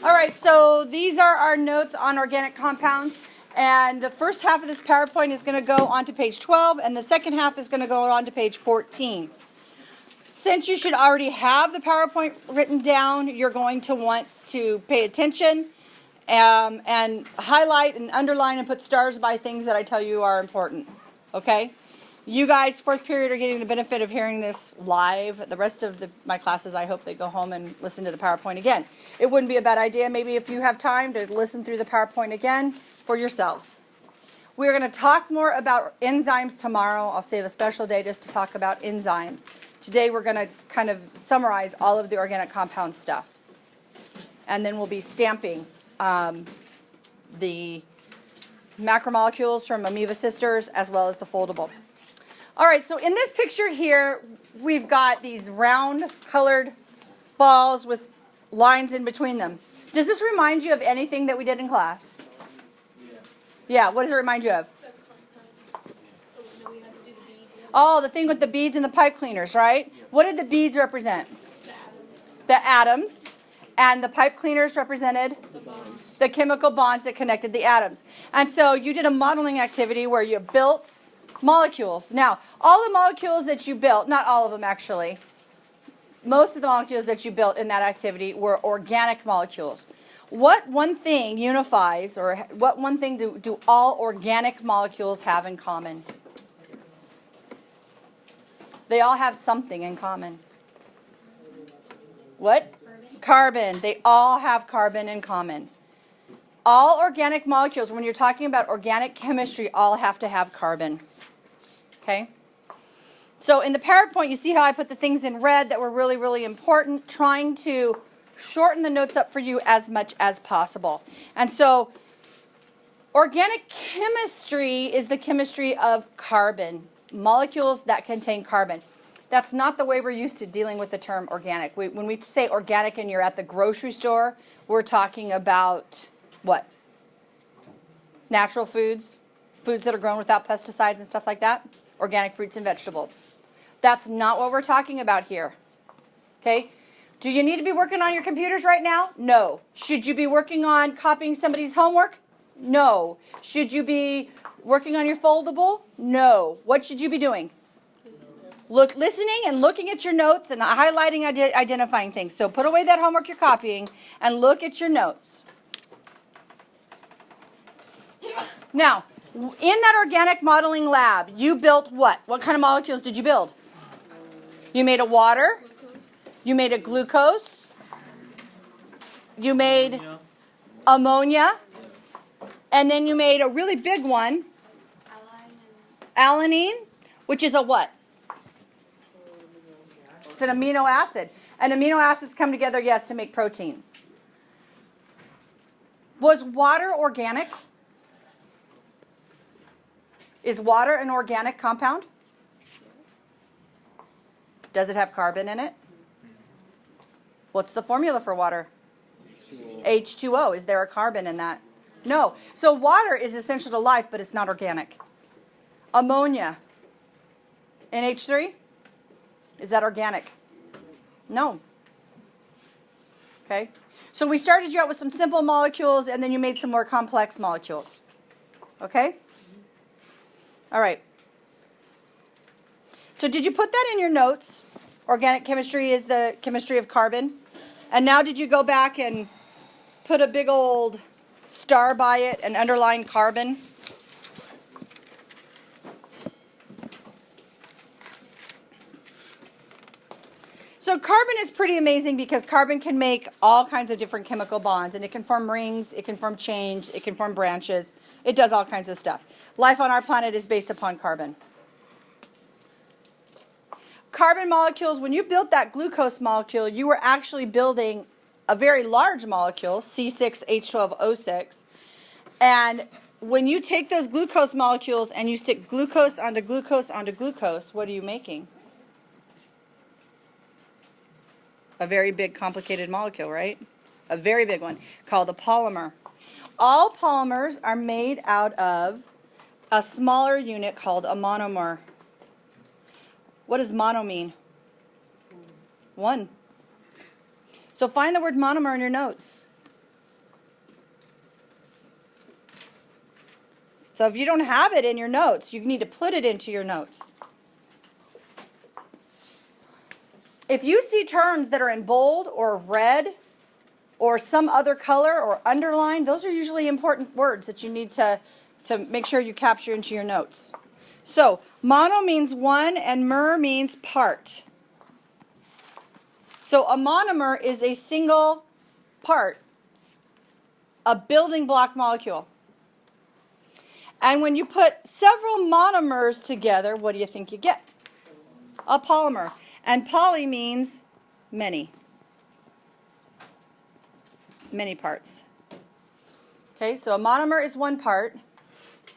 All right, so these are our notes on organic compounds. And the first half of this PowerPoint is going to go on to page 12, and the second half is going to go on to page 14. Since you should already have the PowerPoint written down, you're going to want to pay attention and highlight and underline and put stars by things that I tell you are important. Okay? You guys, fourth period, are getting the benefit of hearing this live. The rest of my classes, I hope they go home and listen to the PowerPoint again. It wouldn't be a bad idea, maybe if you have time, to listen through the PowerPoint again for yourselves. We're going to talk more about enzymes tomorrow. I'll save a special day just to talk about enzymes. Today we're going to kind of summarize all of the organic compound stuff. And then we'll be stamping the macromolecules from amoeba sisters as well as the foldable. All right, so in this picture here, we've got these round colored balls with lines in between them. Does this remind you of anything that we did in class? Yeah, what does it remind you of? Oh, the thing with the beads and the pipe cleaners, right? What did the beads represent? The atoms. And the pipe cleaners represented? The chemical bonds that connected the atoms. And so you did a modeling activity where you built molecules. Now, all the molecules that you built, not all of them actually, most of the molecules that you built in that activity were organic molecules. What one thing unifies, or what one thing do all organic molecules have in common? They all have something in common. What? Carbon. They all have carbon in common. All organic molecules, when you're talking about organic chemistry, all have to have carbon. Okay? So in the PowerPoint, you see how I put the things in red that were really, really important, trying to shorten the notes up for you as much as possible. And so organic chemistry is the chemistry of carbon, molecules that contain carbon. That's not the way we're used to dealing with the term organic. When we say organic and you're at the grocery store, we're talking about what? Natural foods, foods that are grown without pesticides and stuff like that. Organic fruits and vegetables. That's not what we're talking about here. Okay? Do you need to be working on your computers right now? No. Should you be working on copying somebody's homework? No. Should you be working on your foldable? No. What should you be doing? Listening and looking at your notes and highlighting, identifying things. So put away that homework you're copying and look at your notes. Now, in that organic modeling lab, you built what? What kind of molecules did you build? You made a water. You made a glucose. You made ammonia. And then you made a really big one. Alanine, which is a what? It's an amino acid. And amino acids come together, yes, to make proteins. Was water organic? Is water an organic compound? Does it have carbon in it? What's the formula for water? H2O. Is there a carbon in that? No. So water is essential to life, but it's not organic. Ammonia. NH3? Is that organic? No. Okay. So we started you out with some simple molecules, and then you made some more complex molecules. Okay? All right. So did you put that in your notes? Organic chemistry is the chemistry of carbon. And now did you go back and put a big old star by it and underline carbon? So carbon is pretty amazing because carbon can make all kinds of different chemical bonds. And it can form rings, it can form chains, it can form branches. It does all kinds of stuff. Life on our planet is based upon carbon. Carbon molecules, when you built that glucose molecule, you were actually building a very large molecule, C6H12O6. And when you take those glucose molecules and you stick glucose onto glucose onto glucose, what are you making? A very big, complicated molecule, right? A very big one called a polymer. All polymers are made out of a smaller unit called a monomer. What does mono mean? One. So find the word monomer in your notes. So if you don't have it in your notes, you need to put it into your notes. If you see terms that are in bold or red or some other color or underlined, those are usually important words that you need to make sure you capture into your notes. So mono means one and mer means part. So a monomer is a single part, a building block molecule. And when you put several monomers together, what do you think you get? A polymer. And poly means many. Many parts. Okay, so a monomer is one part,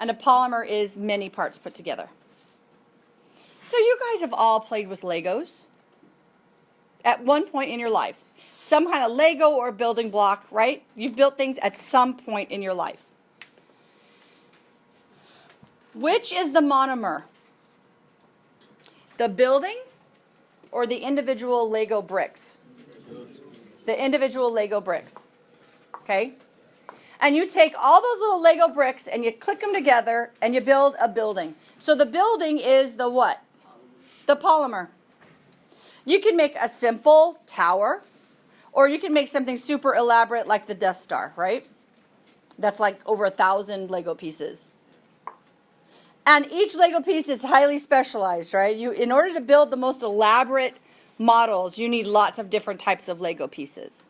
and a polymer is many parts put together. So you guys have all played with Legos at one point in your life. Some kind of Lego or building block, right? You've built things at some point in your life. Which is the monomer? The building or the individual Lego bricks? The individual Lego bricks. Okay? And you take all those little Lego bricks and you click them together and you build a building. So the building is the what? The polymer. You can make a simple tower, or you can make something super elaborate like the Death Star, right? That's like over 1,000 Lego pieces. And each Lego piece is highly specialized, right? In order to build the most elaborate models, you need lots of different types of Lego pieces.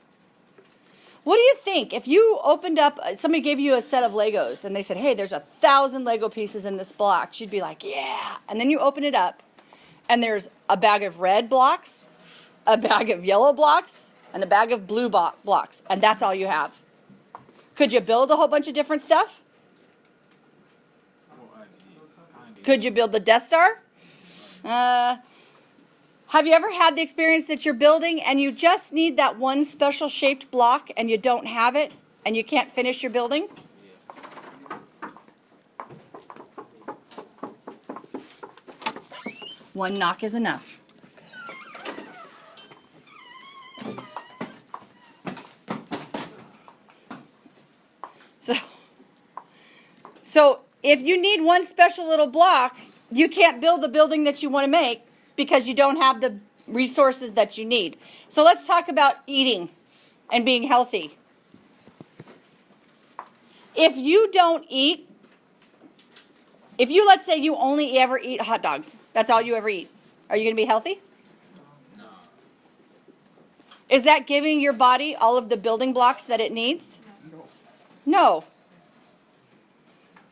What do you think? If you opened up, somebody gave you a set of Legos and they said, hey, there's 1,000 Lego pieces in this block, you'd be like, yeah. And then you open it up and there's a bag of red blocks, a bag of yellow blocks, and a bag of blue blocks. And that's all you have. Could you build a whole bunch of different stuff? Could you build the Death Star? Have you ever had the experience that you're building and you just need that one special shaped block and you don't have it and you can't finish your building? One knock is enough. So if you need one special little block, you can't build the building that you want to make because you don't have the resources that you need. So let's talk about eating and being healthy. If you don't eat, if you, let's say you only ever eat hot dogs, that's all you ever eat, are you going to be healthy? No. Is that giving your body all of the building blocks that it needs? No.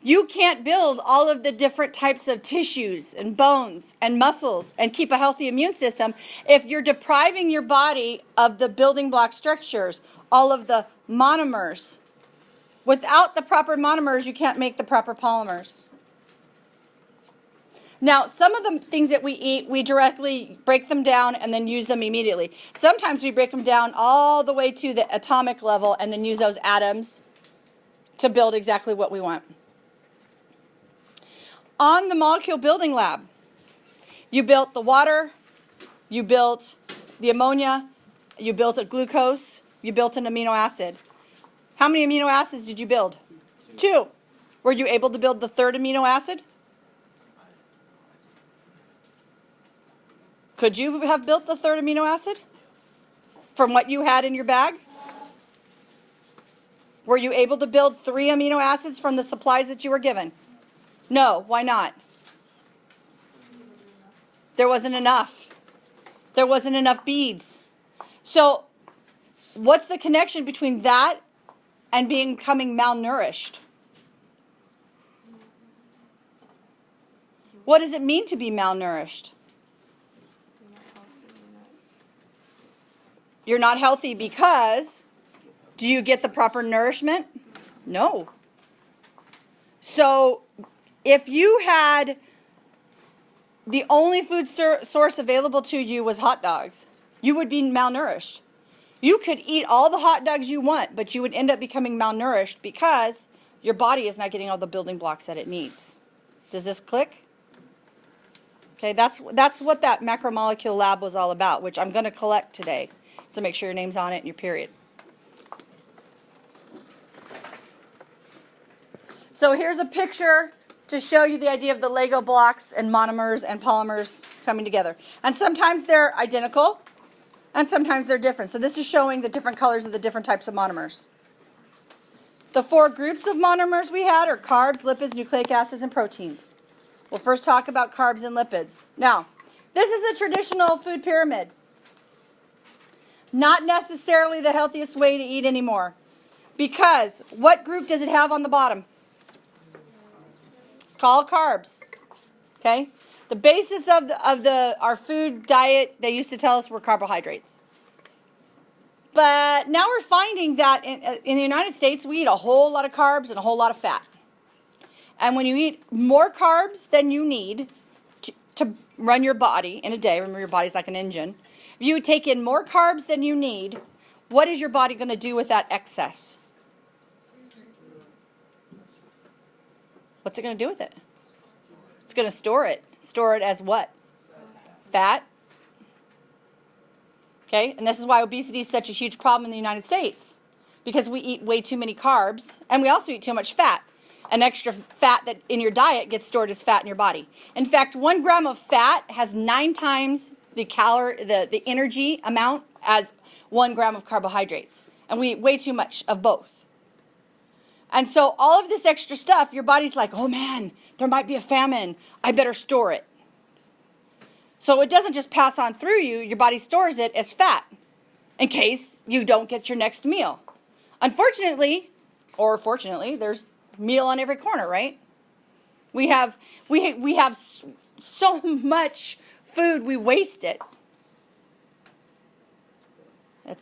You can't build all of the different types of tissues and bones and muscles and keep a healthy immune system if you're depriving your body of the building block structures, all of the monomers. Without the proper monomers, you can't make the proper polymers. Now, some of the things that we eat, we directly break them down and then use them immediately. Sometimes we break them down all the way to the atomic level and then use those atoms to build exactly what we want. On the molecule building lab, you built the water, you built the ammonia, you built a glucose, you built an amino acid. How many amino acids did you build? 2. Were you able to build the 3rd amino acid? Could you have built the 3rd amino acid from what you had in your bag? Were you able to build 3 amino acids from the supplies that you were given? No, why not? There wasn't enough. There wasn't enough beads. So, what's the connection between that and becoming malnourished? What does it mean to be malnourished? You're not healthy because, do you get the proper nourishment? No. So, if you had the only food source available to you was hot dogs, you would be malnourished. You could eat all the hot dogs you want, but you would end up becoming malnourished because your body is not getting all the building blocks that it needs. Does this click? Okay, that's what that macromolecule lab was all about, which I'm going to collect today. So make sure your name's on it and your period. So here's a picture to show you the idea of the Lego blocks and monomers and polymers coming together. And sometimes they're identical, and sometimes they're different. So this is showing the different colors of the different types of monomers. The 4 groups of monomers we had are carbs, lipids, nucleic acids, and proteins. We'll first talk about carbs and lipids. Now, this is a traditional food pyramid. Not necessarily the healthiest way to eat anymore. Because what group does it have on the bottom? It's called carbs. Okay? The basis of our food diet, they used to tell us, were carbohydrates. But now we're finding that in the United States, we eat a whole lot of carbs and a whole lot of fat. And when you eat more carbs than you need to run your body in a day, remember your body's like an engine. If you take in more carbs than you need, what is your body going to do with that excess? What's it going to do with it? It's going to store it. Store it as what? Fat. Okay, and this is why obesity is such a huge problem in the United States. Because we eat way too many carbs, and we also eat too much fat. An extra fat that in your diet gets stored as fat in your body. In fact, 1 gram of fat has 9 times the energy amount as 1 gram of carbohydrates. And we eat way too much of both. And so all of this extra stuff, your body's like, oh man, there might be a famine. I better store it. So it doesn't just pass on through you. Your body stores it as fat in case you don't get your next meal. Unfortunately, or fortunately, there's meal on every corner, right? We have so much food, we waste it.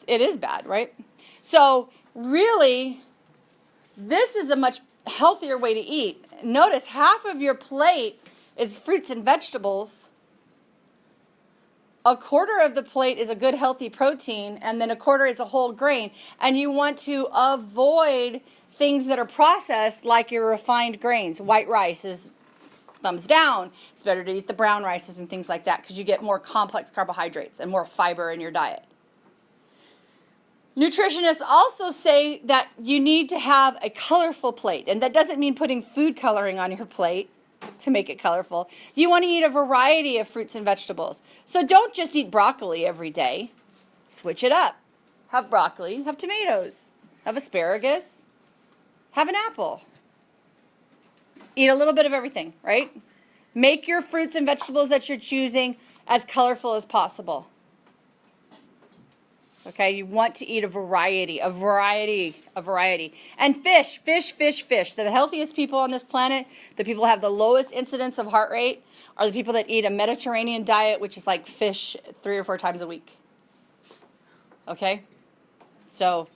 It is bad, right? So really, this is a much healthier way to eat. Notice half of your plate is fruits and vegetables. A quarter of the plate is a good healthy protein, and then a quarter is a whole grain. And you want to avoid things that are processed like your refined grains. White rice is thumbs down. It's better to eat the brown rices and things like that because you get more complex carbohydrates and more fiber in your diet. Nutritionists also say that you need to have a colorful plate, and that doesn't mean putting food coloring on your plate to make it colorful. You want to eat a variety of fruits and vegetables. So don't just eat broccoli every day. Switch it up. Have broccoli, have tomatoes, have asparagus, have an apple. Eat a little bit of everything, right? Make your fruits and vegetables that you're choosing as colorful as possible. Okay, you want to eat a variety. And fish. The healthiest people on this planet, the people who have the lowest incidence of heart rate, are the people that eat a Mediterranean diet, which is like fish 3 or 4 times a week. Okay? So,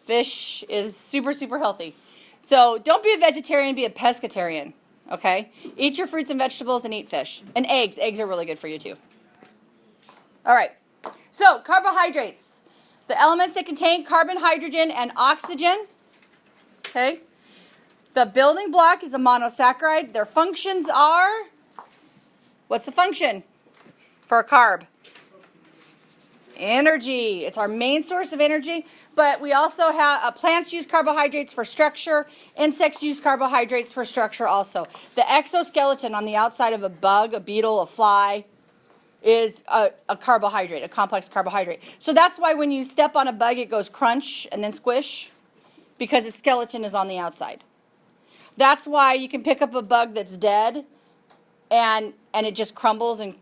fish is super, super healthy. So, don't be a vegetarian, be a pescatarian. Okay? Eat your fruits and vegetables and eat fish. And eggs. Eggs are really good for you too. All right. So, carbohydrates. The elements that contain carbon, hydrogen, and oxygen. Okay? The building block is a monosaccharide. Their functions are, what's the function for a carb? Energy. It's our main source of energy. But we also have, plants use carbohydrates for structure. Insects use carbohydrates for structure also. The exoskeleton on the outside of a bug, a beetle, a fly, is a carbohydrate, a complex carbohydrate. So that's why when you step on a bug, it goes crunch and then squish, because its skeleton is on the outside. That's why you can pick up a bug that's dead and it just crumbles and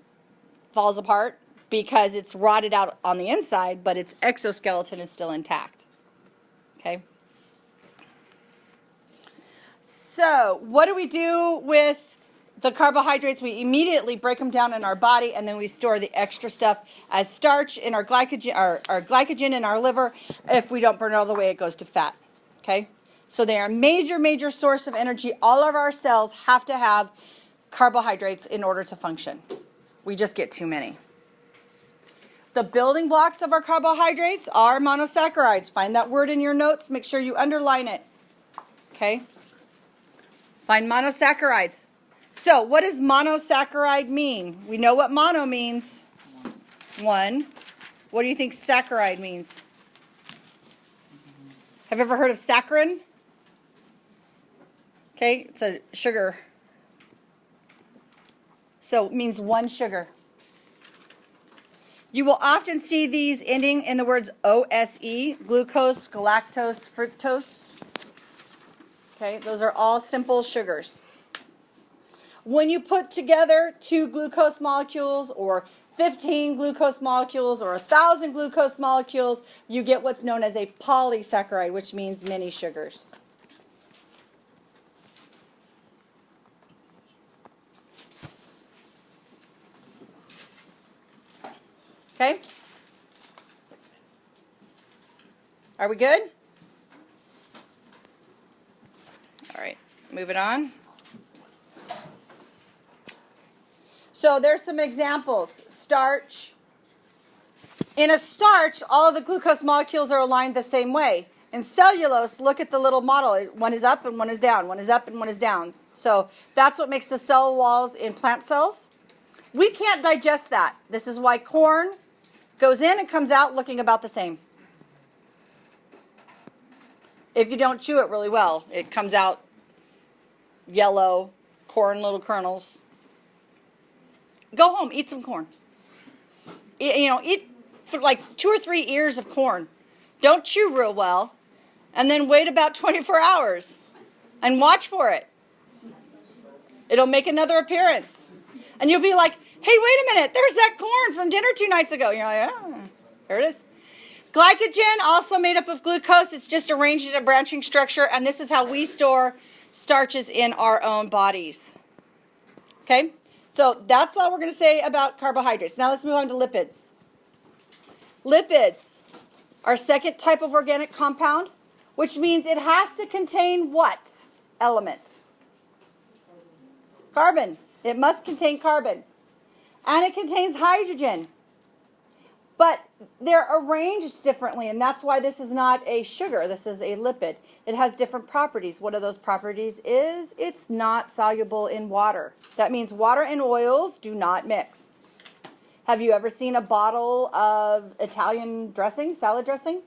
falls apart, because it's rotted out on the inside, but its exoskeleton is still intact. Okay? So what do we do with the carbohydrates? We immediately break them down in our body, and then we store the extra stuff as starch in our glycogen, our glycogen in our liver. If we don't burn it all the way, it goes to fat. Okay? So they are a major, major source of energy. All of our cells have to have carbohydrates in order to function. We just get too many. The building blocks of our carbohydrates are monosaccharides. Find that word in your notes. Make sure you underline it. Okay? Find monosaccharides. So, what does monosaccharide mean? We know what mono means. 1. What do you think saccharide means? Have you ever heard of saccharin? Okay, it's a sugar. So it means one sugar. You will often see these ending in the words OSE, glucose, galactose, fructose. Okay, those are all simple sugars. When you put together 2 glucose molecules or 15 glucose molecules or 1,000 glucose molecules, you get what's known as a polysaccharide, which means many sugars. Okay? Are we good? All right, moving on. So there's some examples. Starch. In a starch, all of the glucose molecules are aligned the same way. In cellulose, look at the little model. One is up and one is down. One is up and one is down. So that's what makes the cell walls in plant cells. We can't digest that. This is why corn goes in and comes out looking about the same. If you don't chew it really well, it comes out yellow, corn, little kernels. Go home, eat some corn. Eat like 2 or 3 ears of corn. Don't chew real well, and then wait about 24 hours and watch for it. It'll make another appearance. And you'll be like, hey, wait a minute, there's that corn from dinner 2 nights ago. You're like, oh, there it is. Glycogen, also made up of glucose. It's just arranged in a branching structure, and this is how we store starches in our own bodies. Okay? So that's all we're going to say about carbohydrates. Now let's move on to lipids. Lipids are a second type of organic compound, which means it has to contain what element? Carbon. It must contain carbon. And it contains hydrogen. But they're arranged differently, and that's why this is not a sugar. This is a lipid. It has different properties. One of those properties is it's not soluble in water. That means water and oils do not mix. Have you ever seen a bottle of Italian dressing, salad dressing?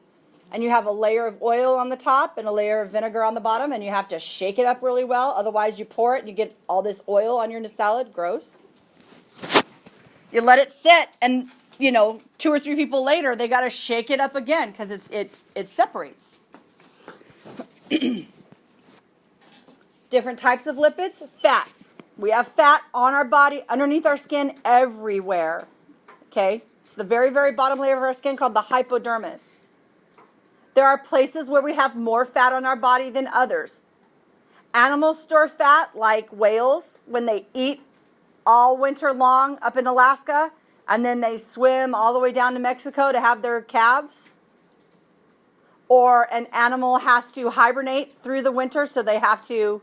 And you have a layer of oil on the top and a layer of vinegar on the bottom, and you have to shake it up really well. Otherwise, you pour it and you get all this oil on your salad. Gross. You let it sit, and 2 or 3 people later, they got to shake it up again because it separates. Different types of lipids. Fats. We have fat on our body, underneath our skin, everywhere. Okay? It's the very, very bottom layer of our skin called the hypodermis. There are places where we have more fat on our body than others. Animals store fat, like whales, when they eat all winter long up in Alaska, and then they swim all the way down to Mexico to have their calves. Or an animal has to hibernate through the winter, so they have to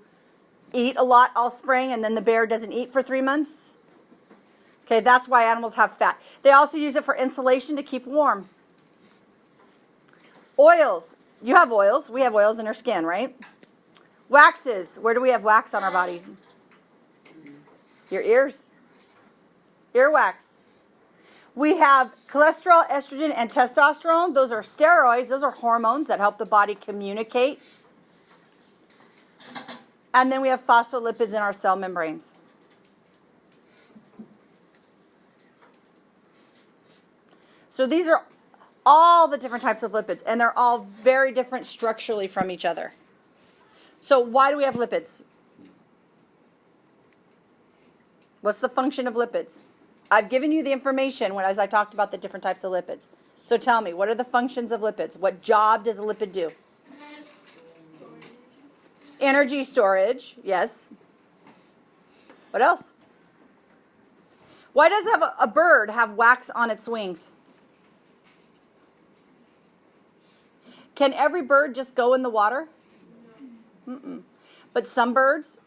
eat a lot all spring, and then the bear doesn't eat for 3 months. Okay, that's why animals have fat. They also use it for insulation to keep warm. Oils. You have oils. We have oils in our skin, right? Waxes. Where do we have wax on our bodies? Your ears. Earwax. We have cholesterol, estrogen, and testosterone. Those are steroids. Those are hormones that help the body communicate. And then we have phospholipids in our cell membranes. So these are all the different types of lipids, and they're all very different structurally from each other. So why do we have lipids? What's the function of lipids? I've given you the information as I talked about the different types of lipids. So tell me, what are the functions of lipids? What job does a lipid do? Energy storage, yes. What else? Why does a bird have wax on its wings? Can every bird just go in the water? Mm-mm. But some birds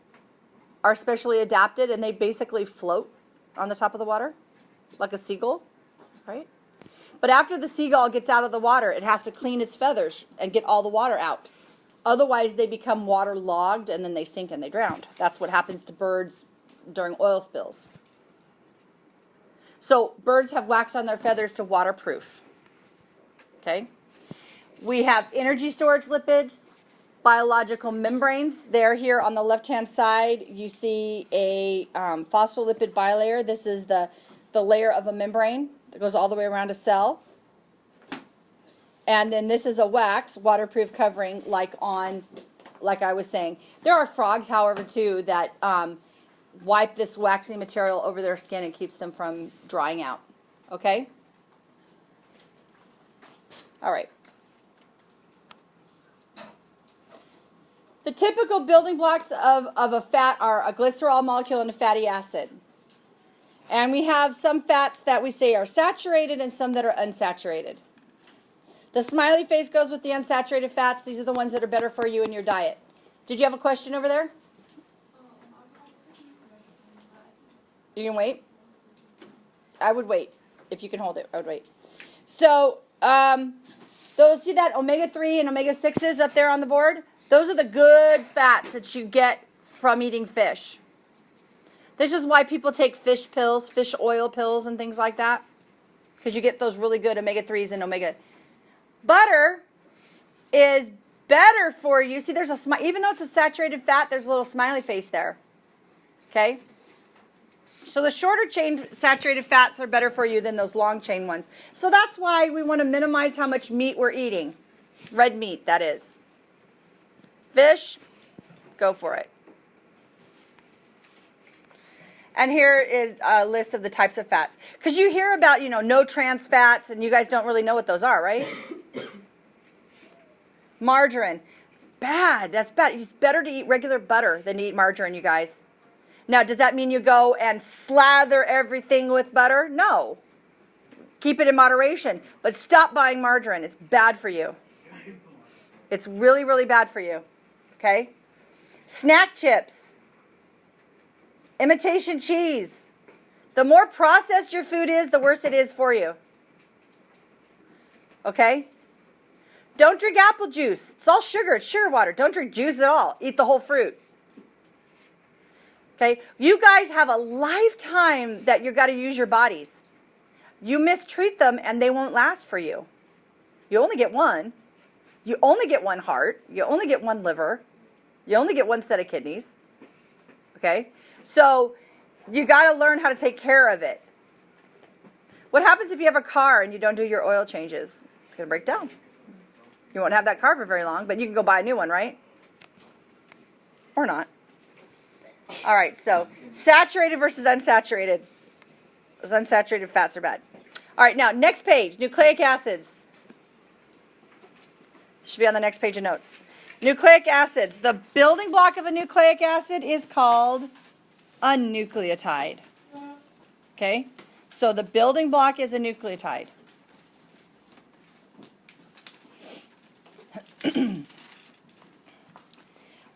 are specially adapted, and they basically float on the top of the water, like a seagull, right? But after the seagull gets out of the water, it has to clean its feathers and get all the water out. Otherwise, they become waterlogged, and then they sink and they drown. That's what happens to birds during oil spills. So birds have wax on their feathers to waterproof. Okay? We have energy storage lipids, biological membranes. There here on the left-hand side, you see a phospholipid bilayer. This is the layer of a membrane that goes all the way around a cell. And then this is a wax, waterproof covering, like I was saying. There are frogs, however, too, that wipe this waxy material over their skin and keeps them from drying out. Okay? All right. The typical building blocks of a fat are a glycerol molecule and a fatty acid. And we have some fats that we say are saturated and some that are unsaturated. The smiley face goes with the unsaturated fats. These are the ones that are better for you in your diet. Did you have a question over there? You can wait? I would wait. If you can hold it, I would wait. So, those, see that omega-3 and omega-6s up there on the board? Those are the good fats that you get from eating fish. This is why people take fish pills, fish oil pills, and things like that. Because you get those really good omega-3s and omega. Butter is better for you. See, there's a even though it's a saturated fat, there's a little smiley face there. Okay? So the shorter chain saturated fats are better for you than those long chain ones. So that's why we want to minimize how much meat we're eating. Red meat, that is. Fish, go for it. And here is a list of the types of fats. Because you hear about, no trans fats, and you guys don't really know what those are, right? Margarine. Bad. That's bad. It's better to eat regular butter than to eat margarine, you guys. Now, does that mean you go and slather everything with butter? No. Keep it in moderation. But stop buying margarine. It's bad for you. It's really, really bad for you. Okay? Snack chips. Imitation cheese. The more processed your food is, the worse it is for you. Okay? Don't drink apple juice. It's all sugar. It's sugar water. Don't drink juice at all. Eat the whole fruit. Okay? You guys have a lifetime that you've got to use your bodies. You mistreat them and they won't last for you. You only get one. You only get one heart. You only get one liver. You only get one set of kidneys. Okay? So you got to learn how to take care of it. What happens if you have a car and you don't do your oil changes? It's going to break down. You won't have that car for very long, but you can go buy a new one, right? Or not. All right, so saturated versus unsaturated. Those unsaturated fats are bad. All right, now next page, nucleic acids. Should be on the next page of notes. Nucleic acids. The building block of a nucleic acid is called a nucleotide. Okay? So the building block is a nucleotide.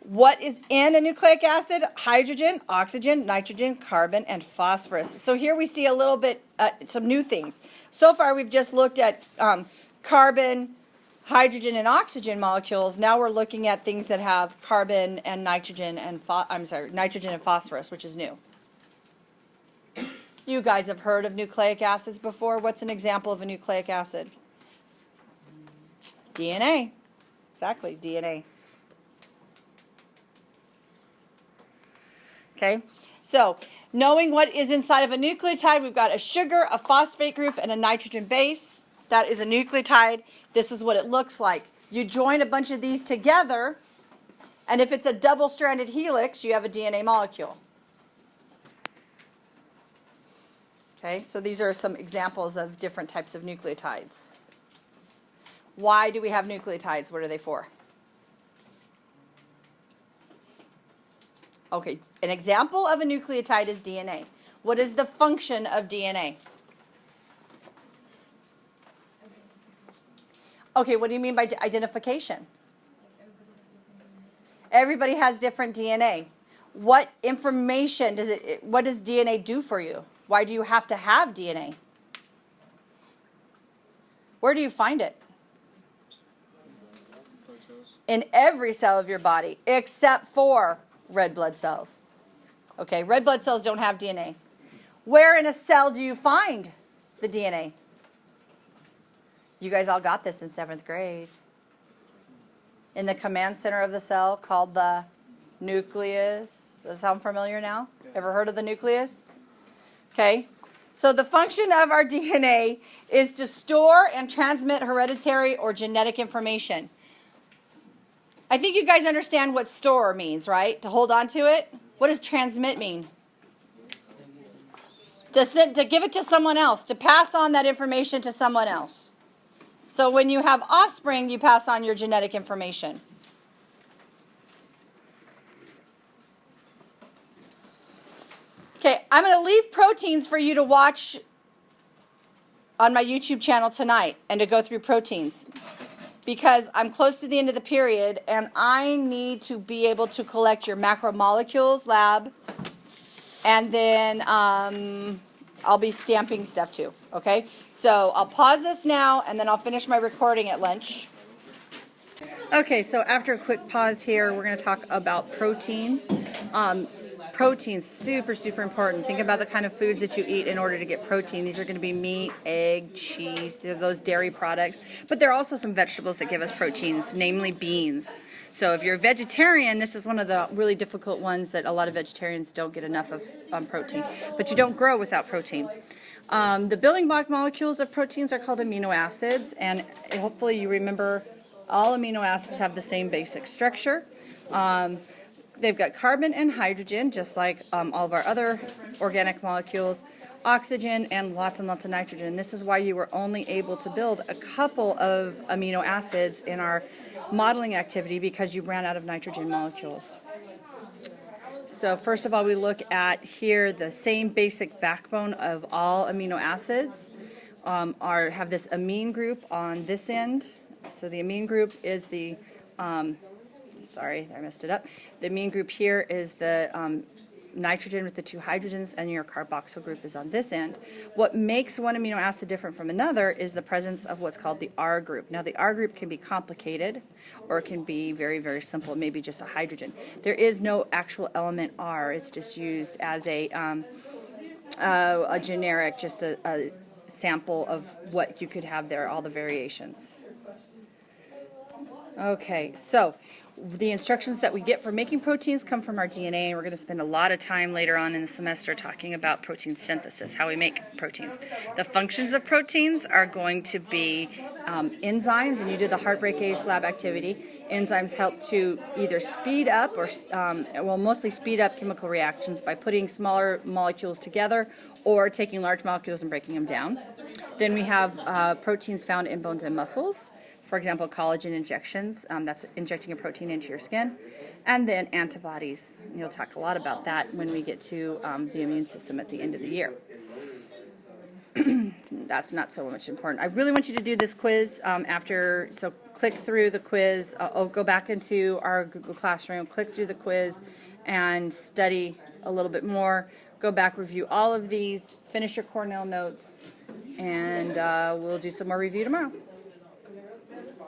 What is in a nucleic acid? Hydrogen, oxygen, nitrogen, carbon, and phosphorus. So here we see a little bit, some new things. So far we've just looked at carbon, hydrogen, and oxygen molecules. Now we're looking at things that have carbon and nitrogen and nitrogen and phosphorus, which is new. You guys have heard of nucleic acids before. What's an example of a nucleic acid? DNA. Exactly, DNA. Okay, so knowing what is inside of a nucleotide, we've got a sugar, a phosphate group, and a nitrogen base. That is a nucleotide. This is what it looks like. You join a bunch of these together, and if it's a double-stranded helix, you have a DNA molecule. Okay, so these are some examples of different types of nucleotides. Why do we have nucleotides? What are they for? Okay, an example of a nucleotide is DNA. What is the function of DNA? Okay, what do you mean by identification? Everybody has different DNA. What information what does DNA do for you? Why do you have to have DNA? Where do you find it? In every cell of your body, except for red blood cells. Okay, red blood cells don't have DNA. Where in a cell do you find the DNA? You guys all got this in 7th grade. in the command center of the cell called the nucleus. Does that sound familiar now? Ever heard of the nucleus? Okay. So the function of our DNA is to store and transmit hereditary or genetic information. I think you guys understand what store means, right? To hold on to it. What does transmit mean? To give it to someone else, to pass on that information to someone else. So when you have offspring, you pass on your genetic information. Okay, I'm going to leave proteins for you to watch on my YouTube channel tonight and to go through proteins because I'm close to the end of the period and I need to be able to collect your macromolecules lab and then I'll be stamping stuff too, okay? So I'll pause this now and then I'll finish my recording at lunch. Okay, so after a quick pause here, we're going to talk about proteins. Protein, super, super important. Think about the kind of foods that you eat in order to get protein. These are going to be meat, egg, cheese, those dairy products. But there are also some vegetables that give us proteins, namely beans. So if you're a vegetarian, this is one of the really difficult ones that a lot of vegetarians don't get enough of protein. But you don't grow without protein. The building block molecules of proteins are called amino acids. And hopefully you remember all amino acids have the same basic structure. They've got carbon and hydrogen, just like all of our other organic molecules, oxygen, and lots of nitrogen. This is why you were only able to build a couple of amino acids in our modeling activity because you ran out of nitrogen molecules. So first of all, we look at here the same basic backbone of all amino acids have this amine group on this end. So the amine group is the sorry, I messed it up. The amine group here is the nitrogen with the two hydrogens, and your carboxyl group is on this end. What makes one amino acid different from another is the presence of what's called the R group. Now, the R group can be complicated, or it can be very, very simple, maybe just a hydrogen. There is no actual element R. It's just used as a generic, just a sample of what you could have there, all the variations. Okay, so the instructions that we get for making proteins come from our DNA, and we're going to spend a lot of time later on in the semester talking about protein synthesis, how we make proteins. The functions of proteins are going to be enzymes, and you did the Heartbreak-Ace lab activity. Enzymes help to either speed up or, mostly speed up chemical reactions by putting smaller molecules together or taking large molecules and breaking them down. Then we have proteins found in bones and muscles. For example, collagen injections, that's injecting a protein into your skin. And then antibodies. You'll talk a lot about that when we get to the immune system at the end of the year. That's not so much important. I really want you to do this quiz so click through the quiz. Go back into our Google Classroom, click through the quiz, and study a little bit more. Go back, review all of these, finish your Cornell notes, and we'll do some more review tomorrow.